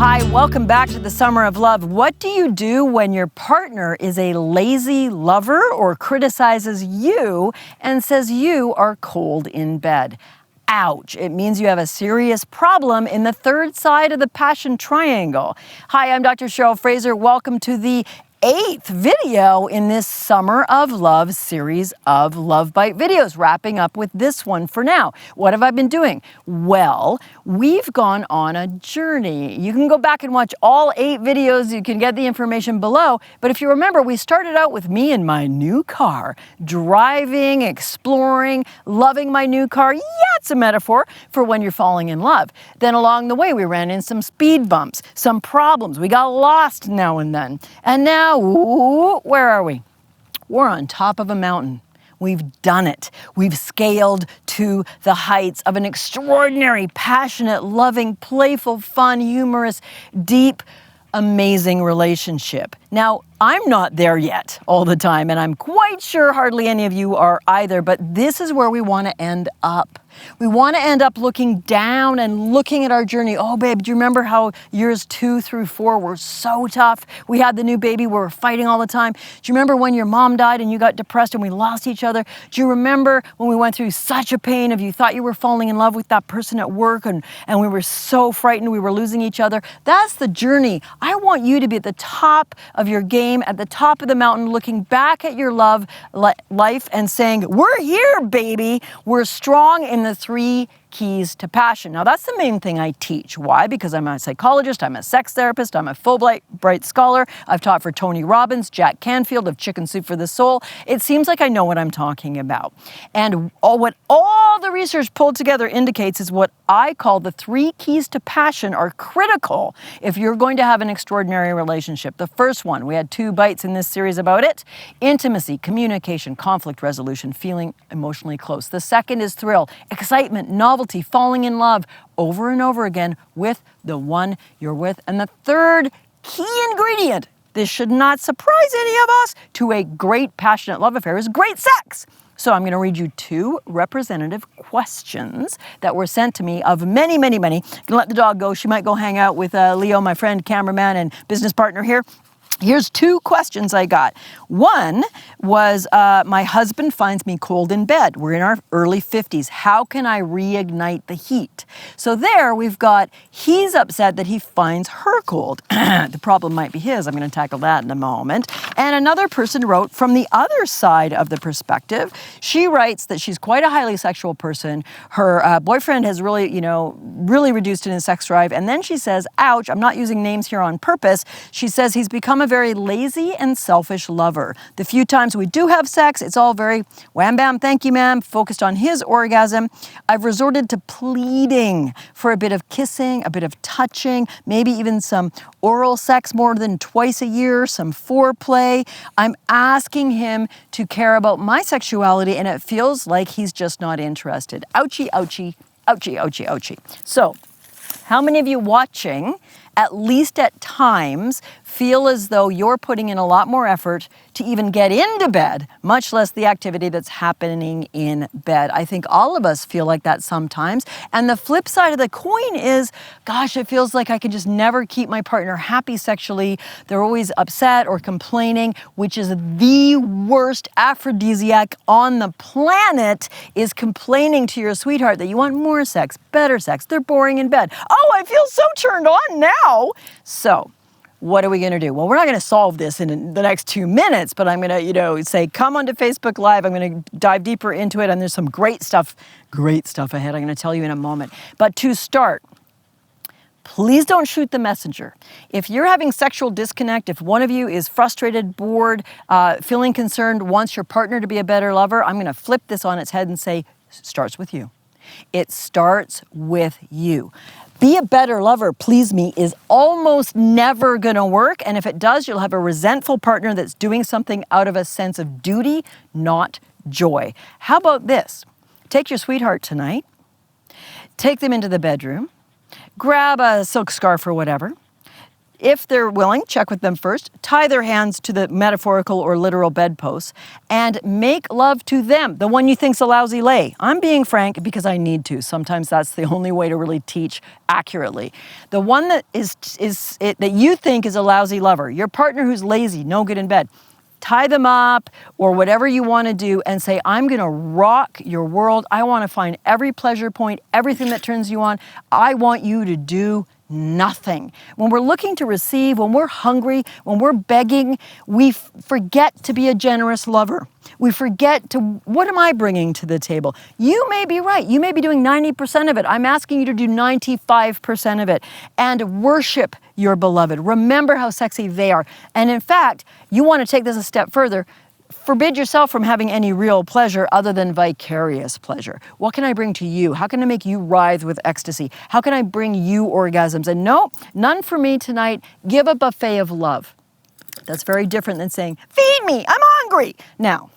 Hi, welcome back to the Summer of Love. What do you do when your partner is a lazy lover or criticizes you and says you are cold in bed? Ouch. It means you have a serious problem in the third side of the passion triangle. Hi, I'm Dr. Cheryl Fraser. Welcome to the 8th video in this Summer of Love series of Love Bite videos, wrapping up with this one for now. What have I been doing? Well, we've gone on a journey. You can go back and watch all 8 videos. You can get the information below. But if you remember, we started out with me in my new car, driving, exploring, loving my new car. Yeah, it's a metaphor for when you're falling in love. Then along the way, we ran into some speed bumps, some problems. We got lost now and then. And now, where are we? We're on top of a mountain. We've done it. We've scaled to the heights of an extraordinary, passionate, loving, playful, fun, humorous, deep, amazing relationship. Now, I'm not there yet all the time, and I'm quite sure hardly any of you are either, but this is where we want to end up. We want to end up looking down and looking at our journey. Oh, babe, do you remember how years 2 through 4 were so tough? We had the new baby, we were fighting all the time. Do you remember when your mom died and you got depressed and we lost each other? Do you remember when we went through such a pain of you thought you were falling in love with that person at work and we were so frightened we were losing each other? That's the journey. I want you to be at the top of your game, at the top of the mountain, looking back at your love life and saying, we're here, baby. We're strong in the 3 keys to passion. Now, that's the main thing I teach. Why? Because I'm a psychologist, I'm a sex therapist, I'm a Fulbright scholar. I've taught for Tony Robbins, Jack Canfield of Chicken Soup for the Soul. It seems like I know what I'm talking about. And what all the research pulled together indicates is what I call the 3 keys to passion are critical if you're going to have an extraordinary relationship. The first one, we had 2 bites in this series about it: intimacy, communication, conflict resolution, feeling emotionally close. The second is thrill, excitement, novelty, falling in love over and over again with the one you're with. And the third key ingredient, this should not surprise any of us, to a great passionate love affair is great sex. So I'm going to read you 2 representative questions that were sent to me of many, many, many. I'm going to let the dog go. She might go hang out with Leo, my friend, cameraman, and business partner here. Here's 2 questions I got. One was, my husband finds me cold in bed. We're in our early 50s. How can I reignite the heat? So there we've got, he's upset that he finds her cold. The problem might be his. I'm going to tackle that in a moment. And another person wrote from the other side of the perspective. She writes that she's quite a highly sexual person. Her boyfriend has really reduced in his sex drive. And then she says, ouch, I'm not using names here on purpose. She says he's become a very lazy and selfish lover. The few times we do have sex, it's all very wham bam, thank you ma'am, focused on his orgasm. I've resorted to pleading for a bit of kissing, a bit of touching, maybe even some oral sex more than twice a year, some foreplay. I'm asking him to care about my sexuality and it feels like he's just not interested. Ouchie, ouchie, ouchie, ouchie, ouchie. So, how many of you watching, at least at times, feel as though you're putting in a lot more effort to even get into bed, much less the activity that's happening in bed? I think all of us feel like that sometimes. And the flip side of the coin is, gosh, it feels like I can just never keep my partner happy sexually. They're always upset or complaining, which is the worst aphrodisiac on the planet, is complaining to your sweetheart that you want more sex, better sex, they're boring in bed. Oh, I feel so turned on now. So, what are we going to do? Well, we're not going to solve this in the next 2 minutes, but I'm going to, say, come onto Facebook Live. I'm going to dive deeper into it, and there's some great stuff ahead. I'm going to tell you in a moment. But to start, please don't shoot the messenger. If you're having sexual disconnect, if one of you is frustrated, bored, feeling concerned, wants your partner to be a better lover, I'm going to flip this on its head and say, starts with you. It starts with you. Be a better lover, please me, is almost never going to work. And if it does, you'll have a resentful partner that's doing something out of a sense of duty, not joy. How about this? Take your sweetheart tonight, take them into the bedroom, grab a silk scarf or whatever, if they're willing, check with them first, tie their hands to the metaphorical or literal bedposts and make love to them, the one you think's a lousy lay. I'm being frank because I need to. Sometimes that's the only way to really teach accurately. The one that that you think is a lousy lover, your partner who's lazy, no good in bed, tie them up or whatever you want to do and say, I'm going to rock your world. I want to find every pleasure point, everything that turns you on. I want you to do nothing. When we're looking to receive, when we're hungry, when we're begging, we forget to be a generous lover. We forget to, what am I bringing to the table? You may be right. You may be doing 90% of it. I'm asking you to do 95% of it and worship your beloved. Remember how sexy they are. And in fact, you want to take this a step further. Forbid yourself from having any real pleasure other than vicarious pleasure. What can I bring to you? How can I make you writhe with ecstasy? How can I bring you orgasms? And no, none for me tonight. Give a buffet of love. That's very different than saying, feed me, I'm hungry. Now,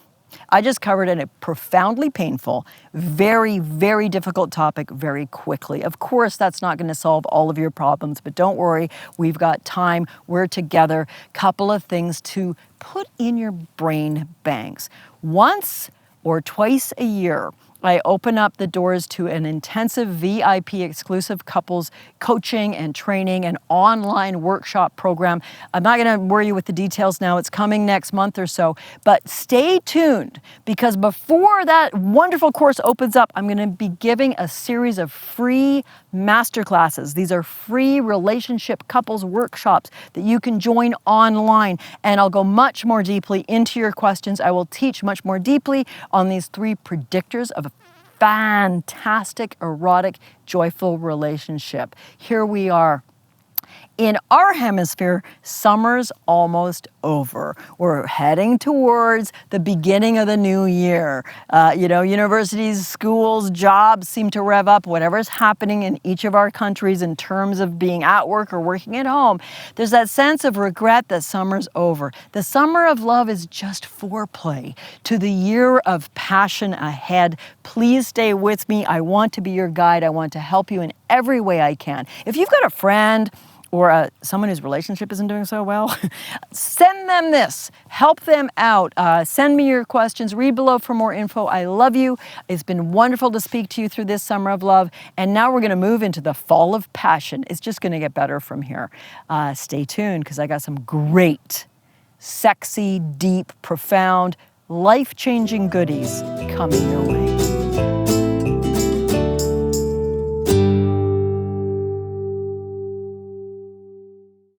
I just covered a profoundly painful, very, very difficult topic very quickly. Of course, that's not going to solve all of your problems, but don't worry, we've got time. We're together. Couple of things to put in your brain banks. Once or twice a year, I open up the doors to an intensive VIP exclusive couples coaching and training and online workshop program. I'm not going to worry you with the details now. It's coming next month or so, but stay tuned because before that wonderful course opens up, I'm going to be giving a series of free masterclasses. These are free relationship couples workshops that you can join online, and I'll go much more deeply into your questions. I will teach much more deeply on these 3 predictors of a fantastic, erotic, joyful relationship. Here we are. In our hemisphere, summer's almost over. We're heading towards the beginning of the new year. Universities, schools, jobs seem to rev up. Whatever's happening in each of our countries in terms of being at work or working at home, there's that sense of regret that summer's over. The summer of love is just foreplay to the year of passion ahead. Please stay with me. I want to be your guide. I want to help you in every way I can. If you've got a friend or someone whose relationship isn't doing so well, send them this. Help them out. Send me your questions. Read below for more info. I love you. It's been wonderful to speak to you through this summer of love. And now we're going to move into the fall of passion. It's just going to get better from here. Stay tuned because I got some great, sexy, deep, profound, life-changing goodies coming your way.